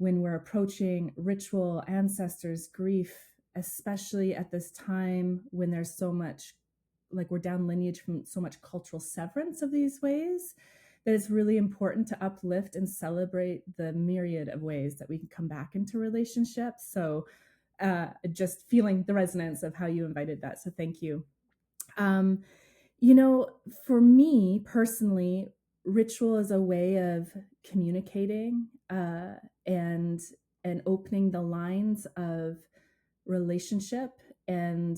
when we're approaching ritual, ancestors, grief, especially at this time when there's so much, like we're down lineage from so much cultural severance of these ways, that it's really important to uplift and celebrate the myriad of ways that we can come back into relationships. So just feeling the resonance of how you invited that. So thank you. You know, for me personally, ritual is a way of communicating and opening the lines of relationship and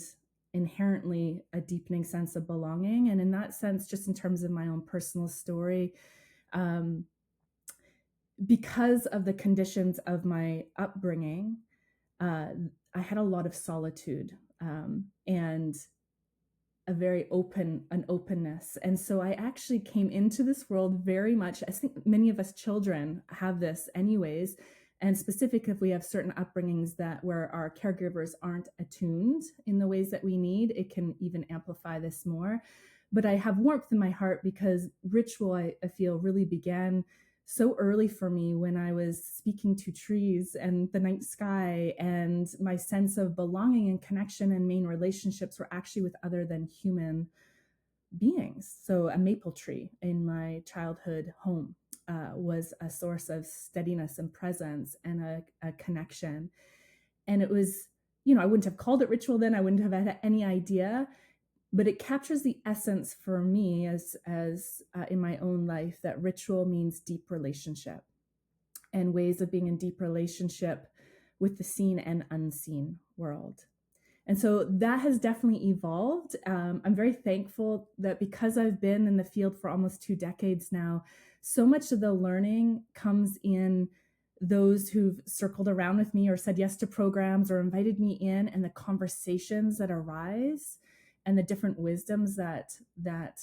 inherently a deepening sense of belonging. And in that sense, just in terms of my own personal story, because of the conditions of my upbringing, I had a lot of solitude and an openness. And so I actually came into this world very much, I think many of us children have this anyways, and specific if we have certain upbringings that where our caregivers aren't attuned in the ways that we need, it can even amplify this more. But I have warmth in my heart because ritual, I feel, really began so early for me when I was speaking to trees and the night sky, and my sense of belonging and connection and main relationships were actually with other than human beings. So a maple tree in my childhood home was a source of steadiness and presence and a connection. And it was, I wouldn't have called it ritual then. I wouldn't have had any idea. But it captures the essence for me as in my own life, that ritual means deep relationship and ways of being in deep relationship with the seen and unseen world. And so that has definitely evolved. I'm very thankful that because I've been in the field for almost 2 decades now, so much of the learning comes in those who've circled around with me or said yes to programs or invited me in, and the conversations that arise and the different wisdoms that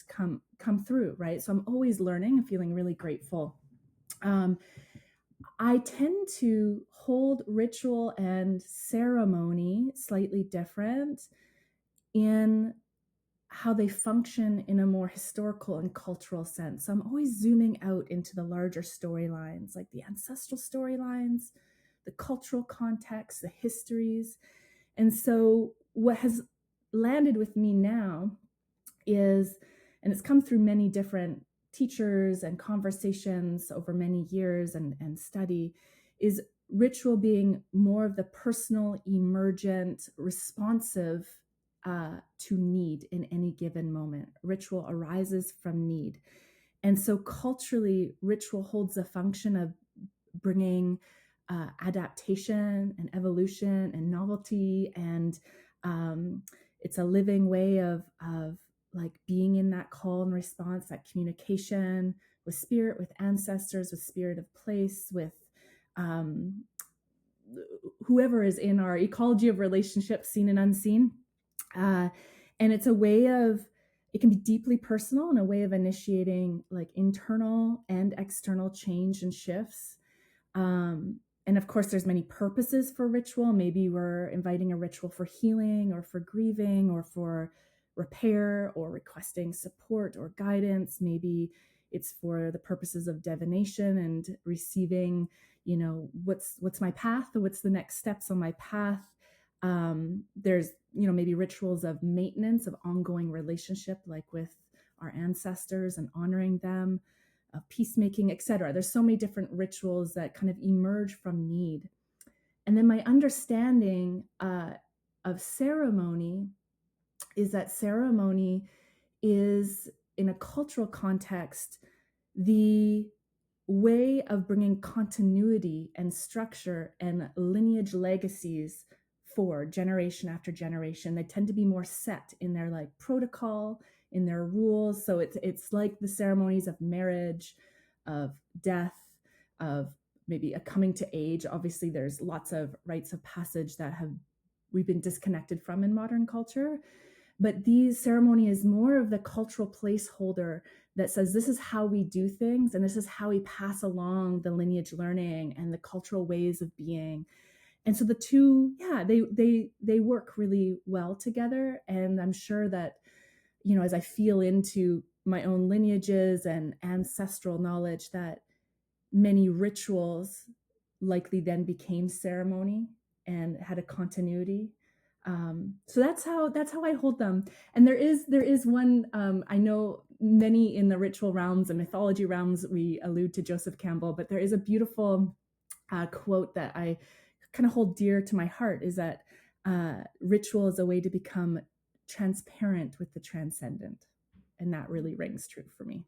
come through, right? So I'm always learning and feeling really grateful. I tend to hold ritual and ceremony slightly different in how they function in a more historical and cultural sense. So I'm always zooming out into the larger storylines, like the ancestral storylines, the cultural context, the histories. And so what has landed with me now is, and it's come through many different teachers and conversations over many years and study, is ritual being more of the personal, emergent, responsive to need in any given moment. Ritual arises from need. And so culturally, ritual holds the function of bringing adaptation and evolution and novelty, and it's a living way of like being in that call and response, that communication with spirit, with ancestors, with spirit of place, with whoever is in our ecology of relationships, seen and unseen. And it's a way of, it can be deeply personal and a way of initiating like internal and external change and shifts. And of course, there's many purposes for ritual. Maybe we're inviting a ritual for healing or for grieving or for repair or requesting support or guidance. Maybe it's for the purposes of divination and receiving, what's my path or what's the next steps on my path. There's, maybe rituals of maintenance, of ongoing relationship, like with our ancestors and honoring them, of peacemaking, etc. There's so many different rituals that kind of emerge from need. And then my understanding of ceremony is that ceremony is, in a cultural context, the way of bringing continuity and structure and lineage legacies for generation after generation. They tend to be more set in their like protocol, in their rules. So it's like the ceremonies of marriage, of death, of maybe a coming to age. Obviously, there's lots of rites of passage that we've been disconnected from in modern culture. But these ceremony is more of the cultural placeholder that says this is how we do things, and this is how we pass along the lineage learning and the cultural ways of being. And so the two, they work really well together. And I'm sure that, as I feel into my own lineages and ancestral knowledge, that many rituals likely then became ceremony and had a continuity. So that's how I hold them. And there is one, I know many in the ritual realms and mythology realms, we allude to Joseph Campbell, but there is a beautiful quote that I kind of hold dear to my heart, is that ritual is a way to become transparent with the transcendent. And that really rings true for me.